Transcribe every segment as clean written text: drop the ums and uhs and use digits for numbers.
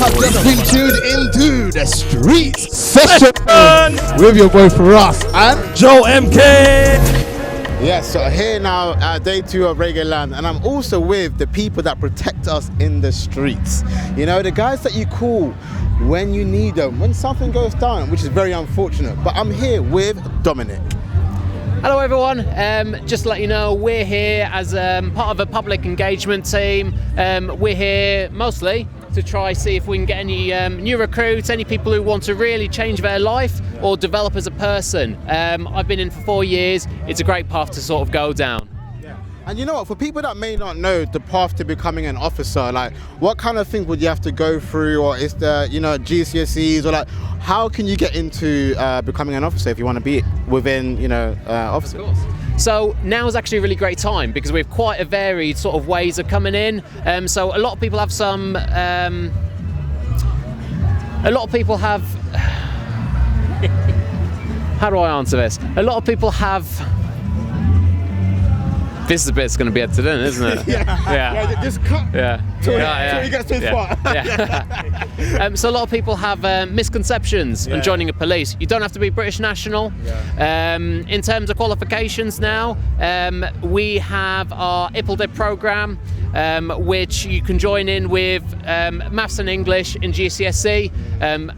have just been tuned into the Streets Session with your boy Firahs and Joe MK. Yes, so here now at day 2 of Reggae Land, and I'm also with the people that protect us in the streets. You know, the guys that you call when you need them, when something goes down, which is very unfortunate. But I'm here with Dominic. Hello everyone, just to let you know, we're here as part of a public engagement team. We're here mostly to try see if we can get any new recruits, any people who want to really change their life or develop as a person. I've been in for 4 years. It's a great path to sort of go down. And you know what, for people that may not know the path to becoming an officer, like what kind of thing would you have to go through, or is there, you know, GCSEs, or like how can you get into becoming an officer if you want to be within, you know, officers? Of course. So now is actually a really great time because we have quite a varied sort of ways of coming in. So a lot of people have some, how do I answer this? A lot of people have, this is a bit that's going to be edited in, isn't it? Yeah, just cut. Till he gets to his spot. So a lot of people have misconceptions on joining a police. You don't have to be British national. In terms of qualifications now, we have our IPLDIP programme, which you can join in with maths and English in GCSE.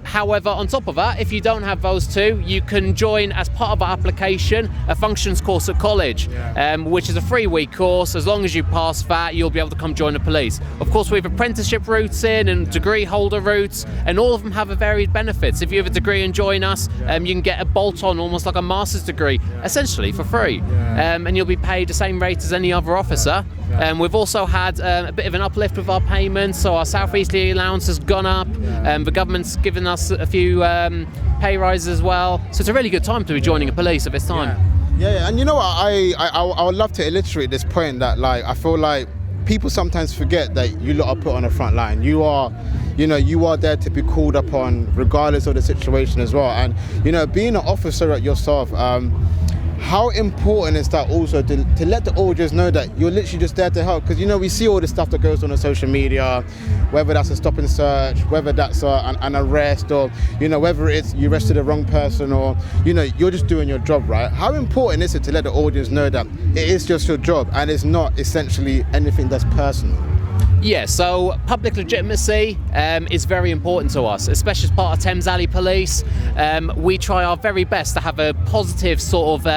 However, on top of that, if you don't have those two, you can join as part of our application a functions course at college, which is a 3-week course. As long as you pass that, you'll be able to come join the police. Of course, we have apprenticeship routes in and degree holder routes, and all of them have a varied benefits. If you have a degree and join us, you can get a bolt-on, almost like a master's degree, essentially for free, and you'll be paid the same rate as any other officer. We've also had a bit of an uplift with our payments, so our South Easterly allowance has gone up. The government's given us a few pay rises as well, so it's a really good time to be joining a police at this time. Yeah, and you know what, I would love to illustrate this point that, like, I feel like people sometimes forget that you lot are put on the front line. You are, you know, you are there to be called upon regardless of the situation as well. And, you know, being an officer at yourself, how important is that also to let the audience know that you're literally just there to help? Because, you know, we see all the stuff that goes on social media, whether that's a stop and search, whether that's an arrest, or, you know, whether it's you arrested the wrong person, or, you know, you're just doing your job, right? How important is it to let the audience know that it is just your job and it's not essentially anything that's personal? Yeah, so public legitimacy is very important to us, especially as part of Thames Alley Police. We try our very best to have a positive sort of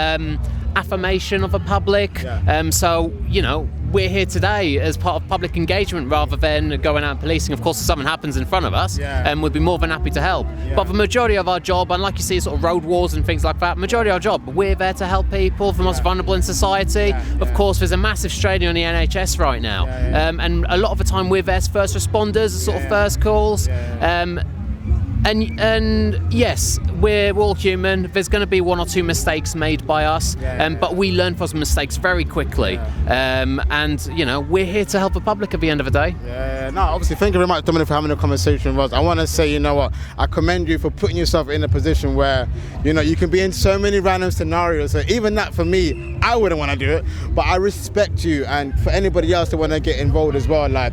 affirmation of the public. So, you know, we're here today as part of public engagement rather than going out and policing. Of course, if something happens in front of us, we'd be more than happy to help. But the majority of our job, unlike you see sort of road wars and things like that, majority of our job, we're there to help people, the most vulnerable in society. Of course, there's a massive strain on the NHS right now. And a lot of the time we're there as first responders, sort of first calls. And yes, we're all human. There's going to be 1 or 2 mistakes made by us, but we learn from those mistakes very quickly. And, you know, we're here to help the public at the end of the day. No, obviously, thank you very much, Dominic, for having a conversation with us. I want to say, you know what, I commend you for putting yourself in a position where, you know, you can be in so many random scenarios. So even that, for me, I wouldn't want to do it, but I respect you. And for anybody else that want to get involved as well, like,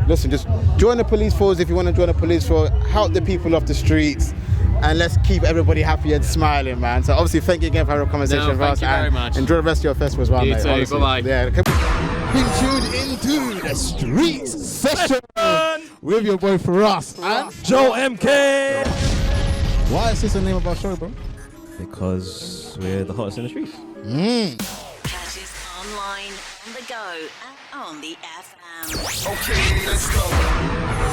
listen, just join the police force if you want to join the police force, help the people off the streets, and let's keep everybody happy and smiling, man. So obviously, thank you again for having a conversation with us. Thank you very much. Enjoy the rest of your festival as well, you mate. too, honestly. bye-bye. Yeah. Been tuned into the Streets Session with your boy Firahs and Joe MK. Why is this the name of our show, bro? Because we're the hottest in the streets. Catch us online, on the go, and on the FM. Okay, let's go.